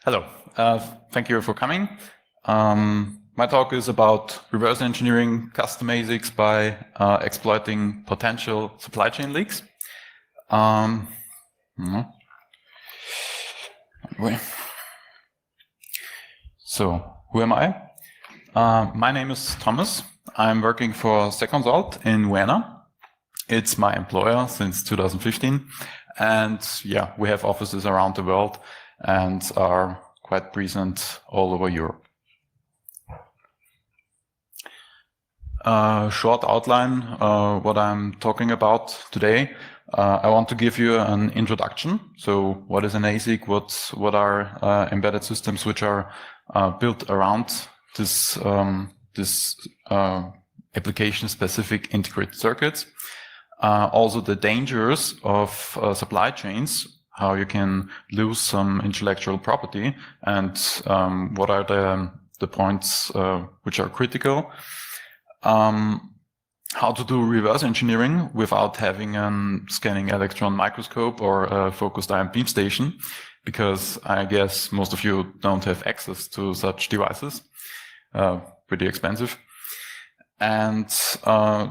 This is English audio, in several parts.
Hello, thank you for coming. My talk is about reverse engineering custom ASICs by exploiting potential supply chain leaks. Anyway. So, who am I? My name is Thomas. I'm working for Seconsult in Vienna. It's my employer since 2015. And yeah, we have offices around the world and are quite present all over Europe. Short outline, what I'm talking about today. I want to give you an introduction. So what is an ASIC? What are embedded systems which are built around this, application-specific integrated circuits? Also the dangers of supply chains, how you can lose some intellectual property, and what are the points which are critical. How to do reverse engineering without having a scanning electron microscope or a focused ion beam station, because I guess most of you don't have access to such devices. Pretty expensive. And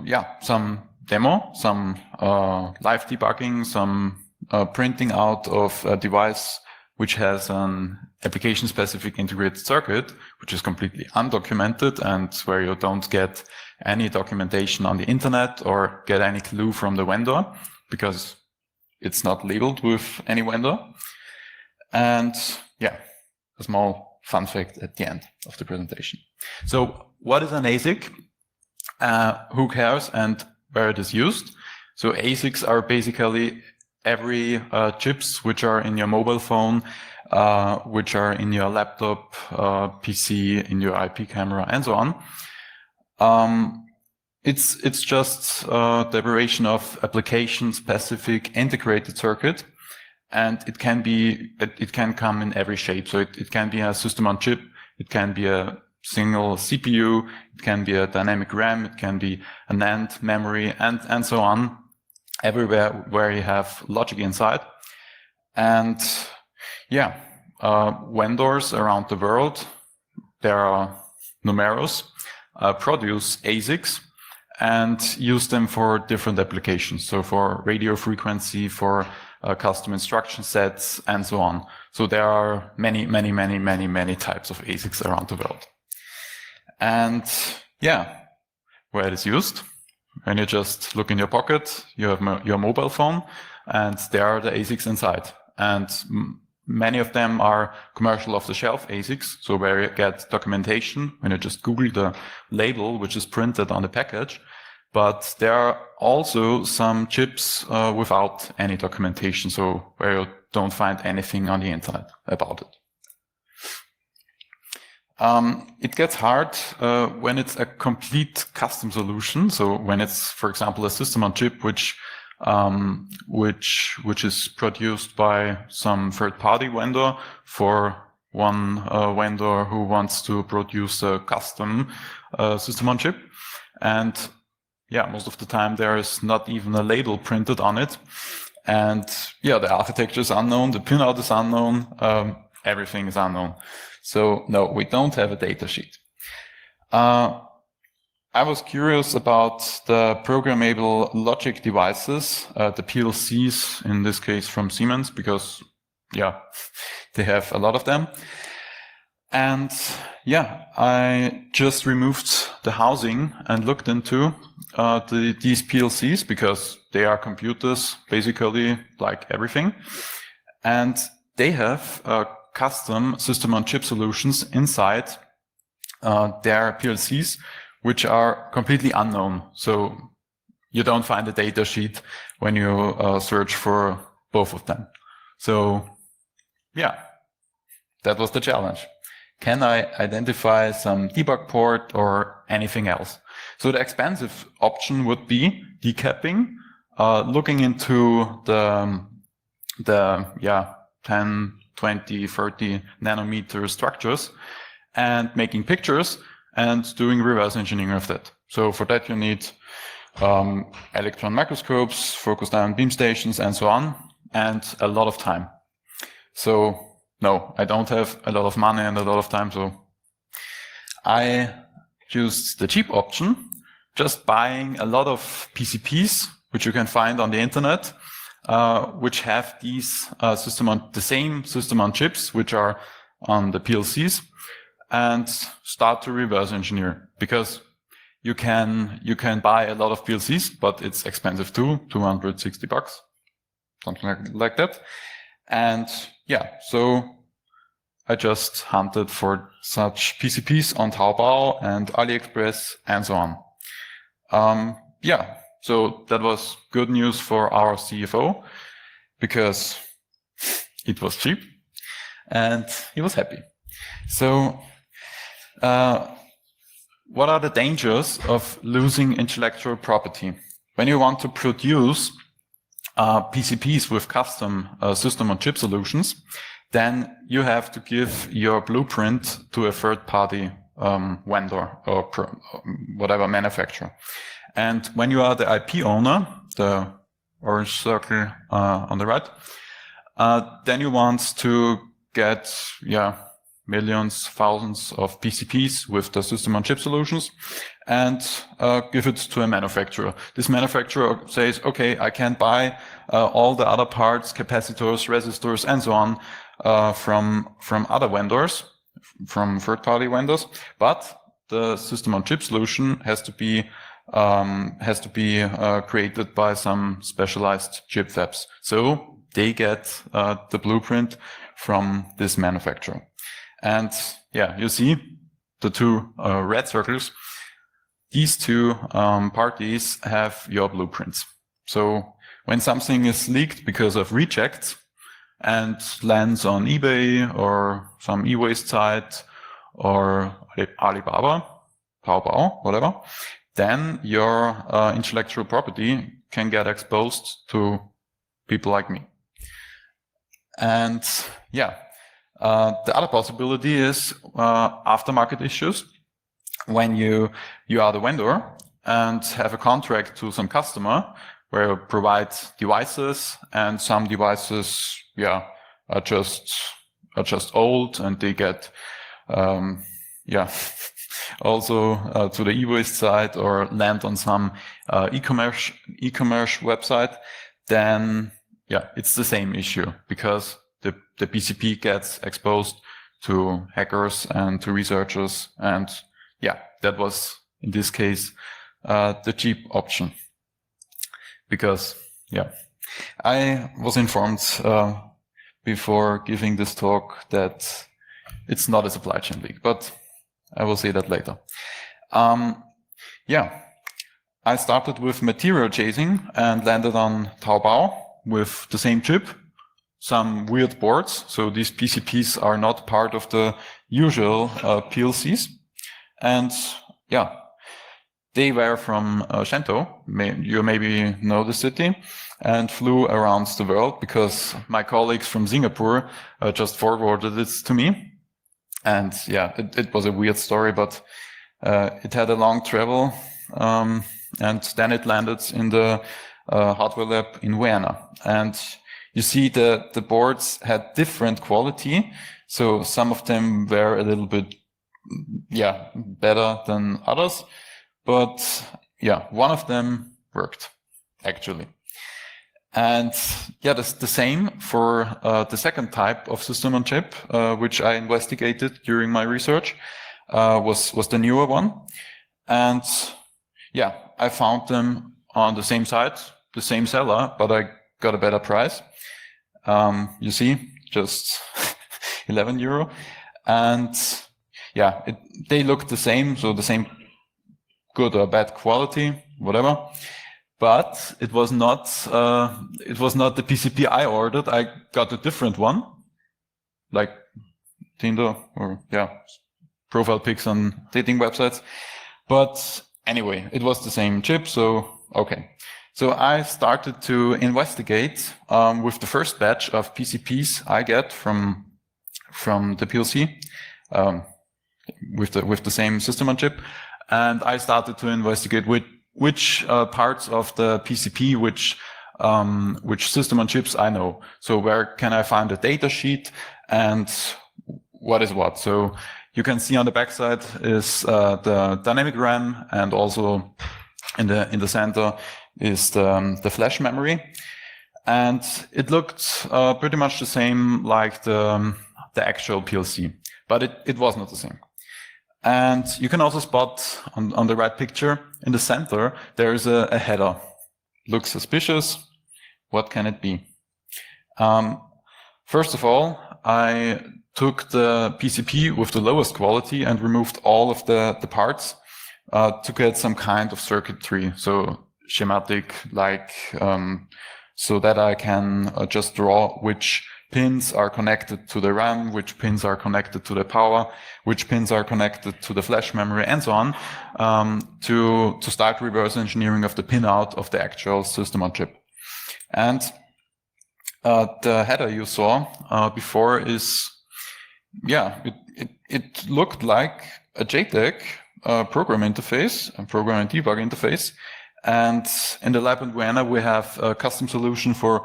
yeah, some demo, some live debugging, some printing out of a device which has an application-specific integrated circuit, which is completely undocumented and where you don't get any documentation on the internet or get any clue from the vendor because it's not labeled with any vendor. And yeah, a small fun fact at the end of the presentation. So what is an ASIC? Who cares and where it is used? So ASICs are basically every chips which are in your mobile phone, which are in your laptop, PC, in your IP camera, and so on. It's just the abbreviation of application-specific integrated circuit, and it can come in every shape. So it can be a system on chip, it can be a single CPU, it can be a dynamic RAM, it can be a NAND memory, and so on. Everywhere where you have logic inside. And yeah, vendors around the world, there are numerous, produce ASICs and use them for different applications. So for radio frequency, for custom instruction sets, and so on. So there are many types of ASICs around the world. And yeah, where it is used. When you just look in your pocket, you have your mobile phone, and there are the ASICs inside. And many of them are commercial off-the-shelf ASICs, so where you get documentation when you just Google the label, which is printed on the package. But there are also some chips without any documentation, so where you don't find anything on the internet about it. It gets hard when it's a complete custom solution. So when it's, for example, a system on chip which is produced by some third-party vendor for one vendor who wants to produce a custom system on chip. And yeah, most of the time there is not even a label printed on it. And yeah, the architecture is unknown, the pinout is unknown, everything is unknown. So no, we don't have a datasheet. I was curious about the programmable logic devices, the PLCs, in this case from Siemens, because yeah, they have a lot of them. And yeah, I just removed the housing and looked into these PLCs because they are computers, basically like everything. And they have custom system-on-chip solutions inside their PLCs, which are completely unknown. So you don't find a data sheet when you search for both of them. So yeah, that was the challenge. Can I identify some debug port or anything else? So the expensive option would be decapping, looking into the 10, 20, 30 nanometer structures and making pictures and doing reverse engineering of that. So for that you need electron microscopes, focused ion beam stations, and so on, and a lot of time. So no, I don't have a lot of money and a lot of time, so I used the cheap option, just buying a lot of PCPs, which you can find on the internet, which have these the same system on chips, which are on the PLCs, and start to reverse engineer, because you can buy a lot of PLCs, but it's expensive too, $260, something like that. And yeah, so I just hunted for such PCPs on Taobao and AliExpress and so on. Yeah, so that was good news for our CFO, because it was cheap and he was happy. So what are the dangers of losing intellectual property? When you want to produce PCPs with custom system-on-chip solutions, then you have to give your blueprint to a third-party vendor or whatever manufacturer. And when you are the IP owner, the orange circle on the right, then you want to get millions, thousands of PCPs with the system-on-chip solutions and give it to a manufacturer. This manufacturer says, okay, I can buy all the other parts, capacitors, resistors, and so on from other vendors, from third-party vendors, but the system-on-chip solution has to be created by some specialized chip fabs. So they get the blueprint from this manufacturer. And yeah, you see the two red circles. These two parties have your blueprints. So when something is leaked because of rejects and lands on eBay or some e-waste site or Alibaba, Taobao, whatever, then your intellectual property can get exposed to people like me. And yeah, the other possibility is aftermarket issues. When you are the vendor and have a contract to some customer where you provide devices, and some devices, are just old and they get, also to the e-waste site or land on some e-commerce website, then it's the same issue, because the PCP gets exposed to hackers and to researchers, and that was in this case the cheap option. Because I was informed before giving this talk that it's not a supply chain leak, but I will say that later. I started with material chasing and landed on Taobao with the same chip, some weird boards. So these PCPs are not part of the usual PLCs. And they were from Shenzhen. You maybe know the city, and flew around the world because my colleagues from Singapore just forwarded it to me. And it was a weird story, but it had a long travel. And then it landed in the hardware lab in Vienna. And you see the boards had different quality. So some of them were a little bit, better than others. But one of them worked, actually. And that's the same for the second type of system on chip, which I investigated during my research, was the newer one. And I found them on the same site, the same seller, but I got a better price. You see, just 11 euro. And they look the same, so the same good or bad quality, whatever. But it was not the PCP I ordered. I got a different one, like Tinder or profile pics on dating websites. But anyway, it was the same chip, so okay. So I started to investigate with the first batch of PCPs I get from the PLC with the same system on chip, and I started to investigate which parts of the PCP, which which system on chips I know. So where can I find a data sheet and what is what? So you can see on the backside is the dynamic RAM, and also in the center is the flash memory. And it looked pretty much the same like the actual PLC, but it was not the same. And you can also spot on the right picture in the center, there is a header. Looks suspicious. What can it be? First of all, I took the PCB with the lowest quality and removed all of the parts to get some kind of circuitry, so schematic, like so that I can just draw which pins are connected to the RAM, which pins are connected to the power, which pins are connected to the flash memory, and so on, to start reverse engineering of the pinout of the actual system on chip. And the header you saw before is, yeah, it looked like a JTAG program interface, a program and debug interface. And in the lab in Vienna, we have a custom solution for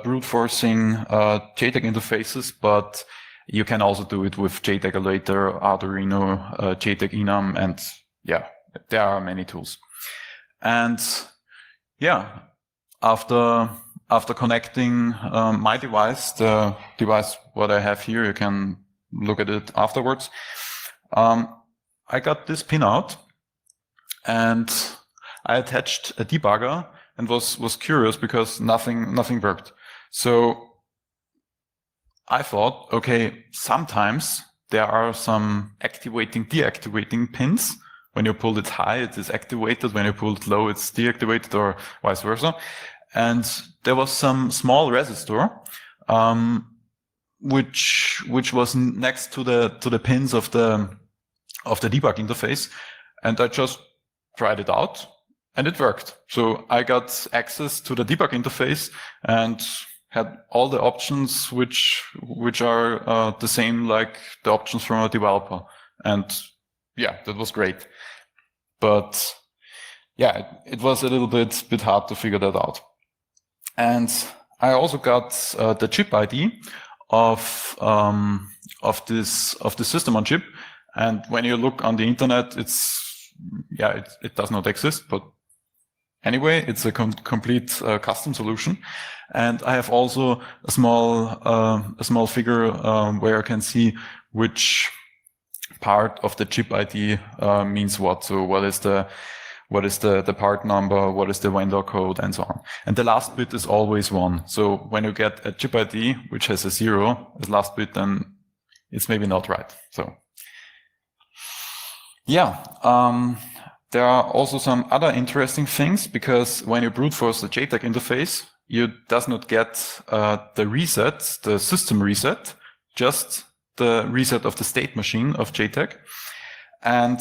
brute forcing JTAG interfaces, but you can also do it with JTAG Emulator, Arduino, JTAG Enum, and yeah, there are many tools. And yeah, after connecting my device, the device what I have here, you can look at it afterwards. I got this pinout, and I attached a debugger and was curious because nothing worked. So I thought, okay, sometimes there are some activating, deactivating pins. When you pull it high, it is activated. When you pull it low, it's deactivated, or vice versa. And there was some small resistor, which was next to the pins of the debug interface, and I just tried it out, and it worked. So I got access to the debug interface and had all the options which are the same like the options from a developer, and yeah, that was great. But yeah, it was a little bit hard to figure that out. And I also got the chip ID of the system on chip. And when you look on the internet, it does not exist. But anyway, it's a complete custom solution. And I have also a small figure where I can see which part of the chip ID means what. So what is the part number, what is the vendor code, and so on. And the last bit is always 1. So when you get a chip ID which has a 0 as last bit, then it's maybe not right. So yeah, there are also some other interesting things, because when you brute force the JTAG interface, you does not get the reset, the system reset, just the reset of the state machine of JTAG. And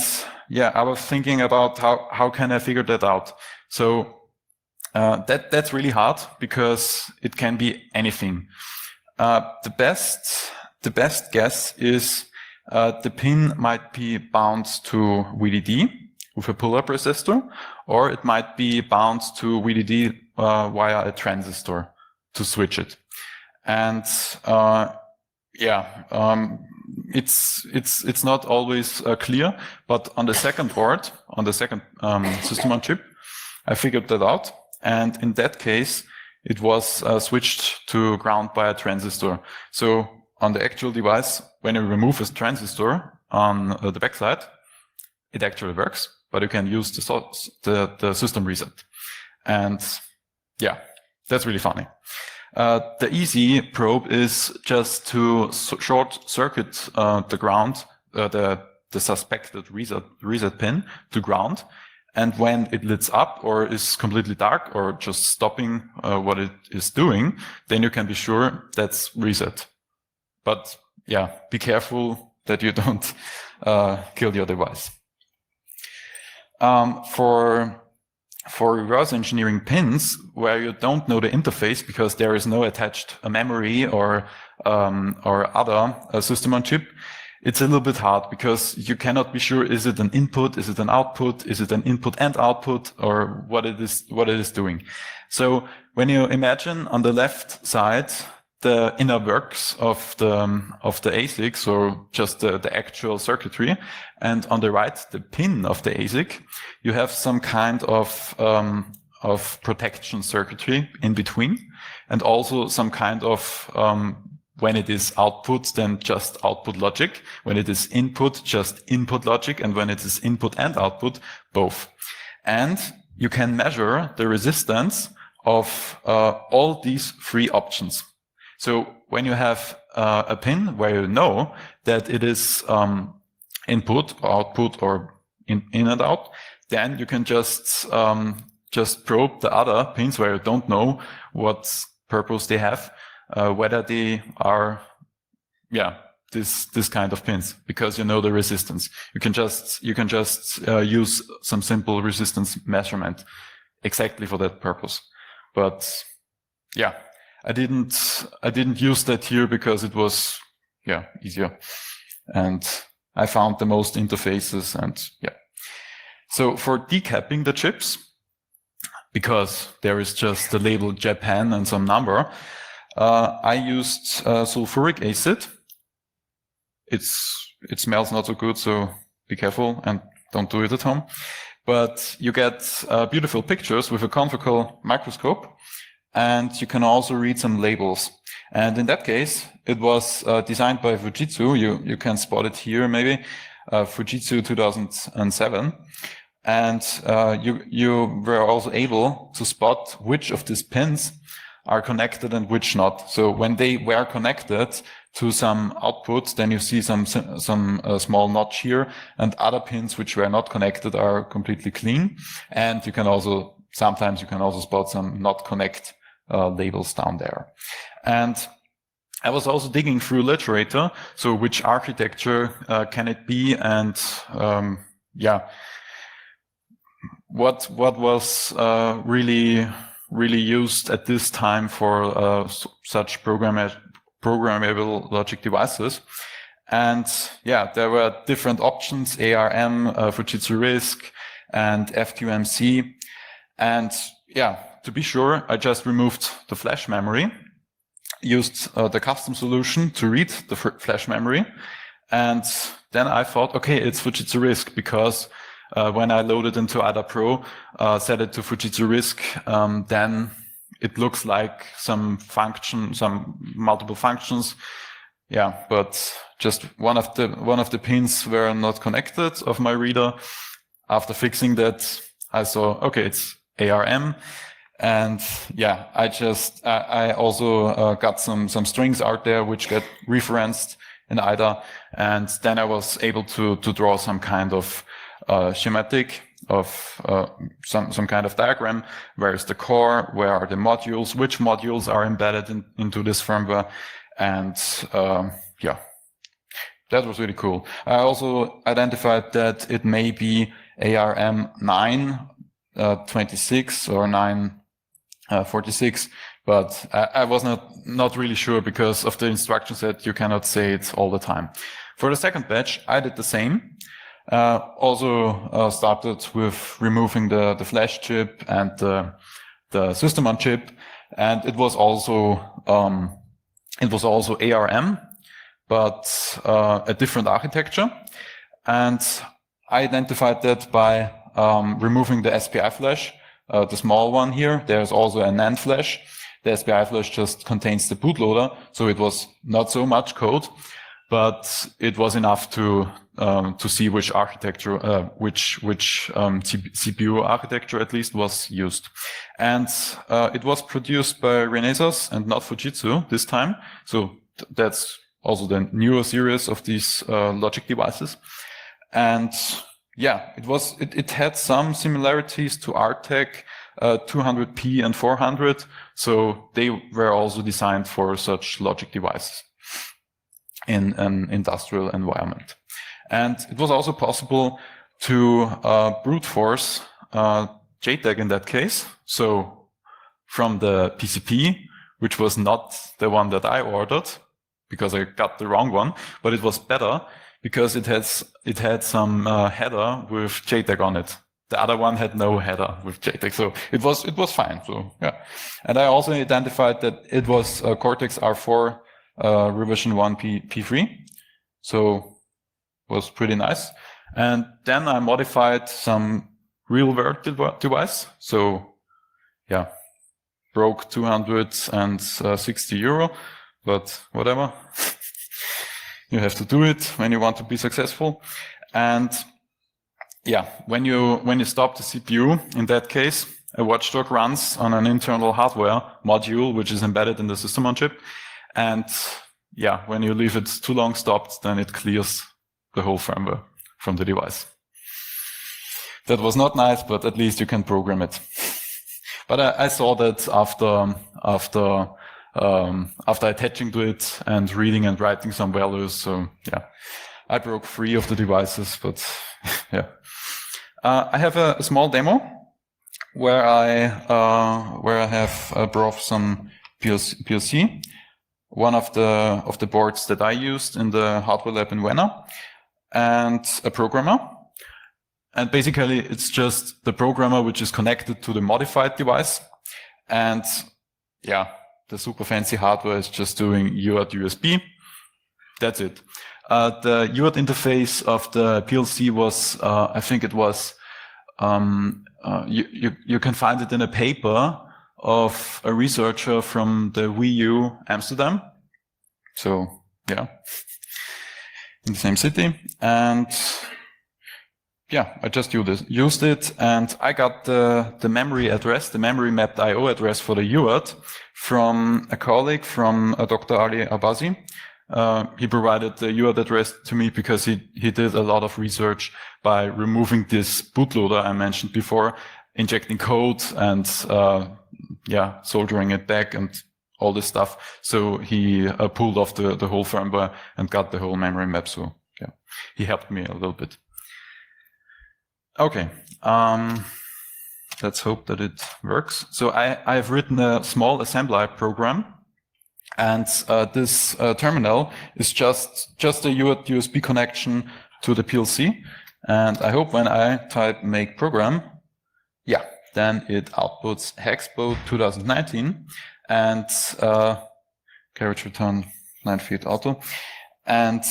yeah, I was thinking about how can I figure that out. So that's really hard, because it can be anything. The best guess is the pin might be bound to VDD with a pull-up resistor, or it might be bound to VDD via a transistor to switch it. And it's not always clear, but on the second board, on the second system on chip, I figured that out. And in that case, it was switched to ground by a transistor. So on the actual device, when you remove a transistor on the backside, it actually works, but you can use the system reset. And yeah, that's really funny. The easy probe is just to short circuit the ground, the suspected reset pin to ground. And when it lights up or is completely dark or just stopping what it is doing, then you can be sure that's reset. But yeah, be careful that you don't kill your device. For reverse engineering pins where you don't know the interface because there is no attached memory or other system on chip, it's a little bit hard because you cannot be sure, is it an input, is it an output, is it an input and output, or what it is doing. So when you imagine on the left side the inner works of the ASICs, or just the actual circuitry, and on the right the pin of the ASIC, you have some kind of protection circuitry in between, and also some kind of when it is output, then just output logic. When it is input, just input logic. And when it is input and output, both. And you can measure the resistance of all these three options. So when you have a pin where you know that it is input, or output, or in and out, then you can just probe the other pins where you don't know what purpose they have, whether they are, this kind of pins, because you know the resistance. You can just use some simple resistance measurement exactly for that purpose. But yeah, I didn't use that here because it was easier, and I found the most interfaces, and So for decapping the chips, because there is just the label Japan and some number, I used sulfuric acid. It smells not so good, so be careful and don't do it at home. But you get beautiful pictures with a confocal microscope, and you can also read some labels. And in that case, it was designed by Fujitsu. You can spot it here maybe, Fujitsu 2007. And you were also able to spot which of these pins are connected and which not. So when they were connected to some output, then you see some small notch here, and other pins which were not connected are completely clean. And you can also sometimes spot some not connect labels down there. And I was also digging through literature. So which architecture can it be? And what was really used at this time for such programmable logic devices. And there were different options: ARM, Fujitsu RISC, and FQMC. And to be sure, I just removed the flash memory, used the custom solution to read the flash memory, and then I thought, okay, it's Fujitsu RISC, because when I loaded into ADA Pro, set it to Fujitsu RISC, then it looks like some multiple functions. But just one of the pins were not connected of my reader. After fixing that, I saw, okay, it's ARM. And I also got some strings out there which get referenced in IDA. And then I was able to draw some kind of schematic of some kind of diagram. Where is the core? Where are the modules? Which modules are embedded into this firmware? And that was really cool. I also identified that it may be ARM 926 or 946, but I was not really sure because of the instruction set. You cannot say it all the time. For the second batch, I did the same. Also started with removing the flash chip and the system on chip, and it was also ARM, but a different architecture. And I identified that by removing the SPI flash, the small one here. There's also a NAND flash. The SPI flash just contains the bootloader, so it was not so much code, but it was enough to see which architecture, which CPU architecture at least was used. And it was produced by Renesas and not Fujitsu this time. So that's also the newer series of these logic devices. And it had some similarities to Artec 200P and 400. So they were also designed for such logic devices in an industrial environment. And it was also possible to brute force JTAG in that case. So from the PCP, which was not the one that I ordered, because I got the wrong one, but it was better because it had some header with JTAG on it. The other one had no header with JTAG, so it was fine. So yeah, and I also identified that it was Cortex R4 revision 1 P3, so was pretty nice. And then I modified some real world device. So yeah, broke 260 euro, but whatever. You have to do it when you want to be successful. And yeah, when you stop the CPU, in that case, a watchdog runs on an internal hardware module, which is embedded in the system on chip. And yeah, when you leave it too long stopped, then it clears the whole firmware from the device. That was not nice, but at least you can program it. But I saw that after attaching to it and reading and writing some values. So yeah, I broke 3 of the devices, but yeah. I have a small demo where I have brought some PLC, one of the boards that I used in the hardware lab in Vienna, and a programmer. And basically, it's just the programmer which is connected to the modified device. And yeah, the super fancy hardware is just doing UART USB. That's it. The UART interface of the PLC was, I think it was, you can find it in a paper of a researcher from the WU Amsterdam. So yeah, in the same city. And yeah, I just used it, and I got the memory address, the memory mapped IO address for the UART from a colleague, from Dr. Ali Abazi. He provided the UART address to me because he did a lot of research by removing this bootloader I mentioned before, injecting code and yeah, soldering it back and all this stuff. So he pulled off the whole firmware and got the whole memory map. So yeah, he helped me a little bit. Okay, let's hope that it works. So I have written a small assembler program, and this terminal is just a UART USB connection to the PLC. And I hope when I type make program, yeah, then it outputs Hexpo 2019 and carriage return 9 feet auto. And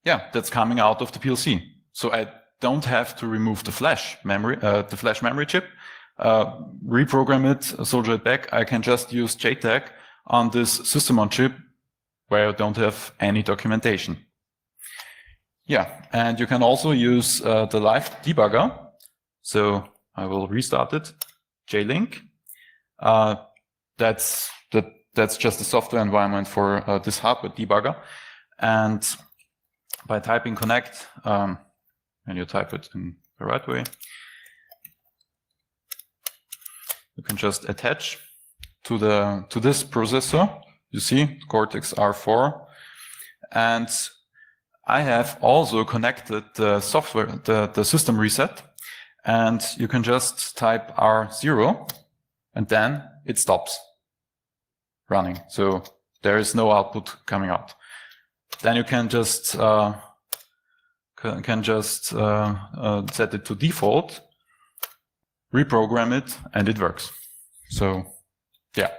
yeah, that's coming out of the PLC. So I don't have to remove the flash memory chip, reprogram it, solder it back. I can just use JTAG on this system on chip where I don't have any documentation. Yeah, and you can also use the live debugger. So I will restart it. JLink. That's just a software environment for this hardware debugger. And by typing connect, and you type it in the right way, you can just attach to this processor. You see Cortex R4, and I have also connected the software, the system reset, and you can just type R0, and then it stops running. So there is no output coming out. Then you can just set it to default, reprogram it, and it works. So yeah.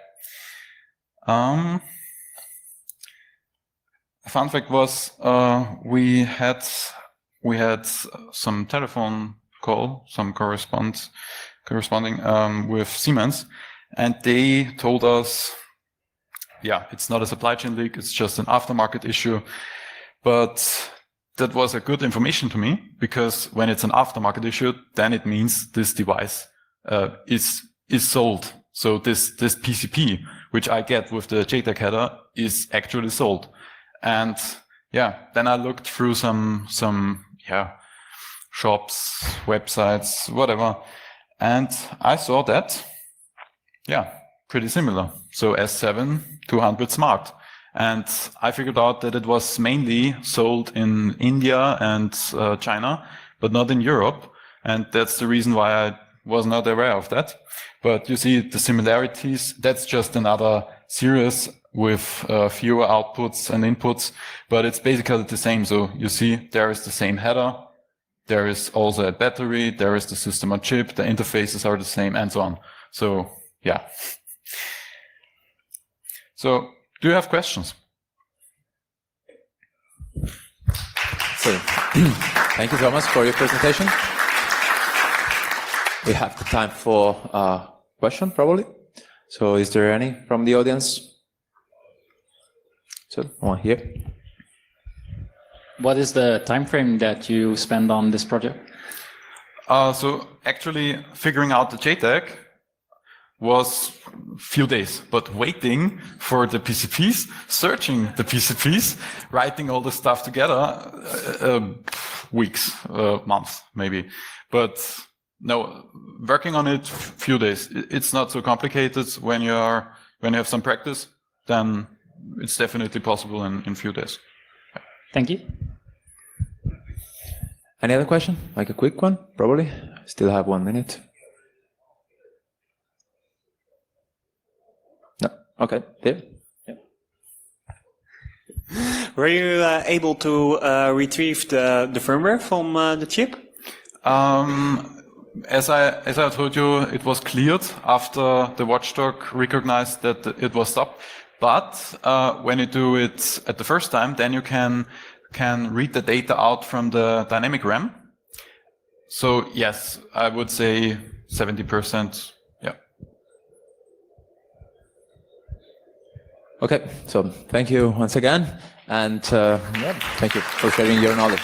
A fun fact was we had some telephone call, some corresponding with Siemens, and they told us, yeah, it's not a supply chain leak, it's just an aftermarket issue. But that was a good information to me, because when it's an aftermarket issue, then it means this device is sold. So this PCP, which I get with the JTAG header, is actually sold. And yeah, then I looked through some shops, websites, whatever, and I saw that, yeah, pretty similar. So S7 200 Smart. And I figured out that it was mainly sold in India and China, but not in Europe. And that's the reason why I was not aware of that. But you see the similarities. That's just another series with fewer outputs and inputs, but it's basically the same. So you see there is the same header. There is also a battery. There is the system on chip. The interfaces are the same and so on. So yeah. So do you have questions? So thank you, Thomas, for your presentation. We have the time for a question, probably. So is there any from the audience? So, one here. What is the time frame that you spend on this project? So actually figuring out the JTAG was a few days, but waiting for the PCPs, searching the PCPs, writing all the stuff together, weeks, months, maybe. But no, working on it few days. It's not so complicated. When you have some practice, then it's definitely possible in few days. Thank you. Any other question? Like a quick one, probably? Still have 1 minute. No. Okay. There. Yeah. Were you able to retrieve the firmware from the chip? As I told you, it was cleared after the watchdog recognized that it was stopped. But when you do it at the first time, then you can read the data out from the dynamic RAM. So yes, I would say 70%. Yeah. Okay. So thank you once again, and yeah, thank you for sharing your knowledge.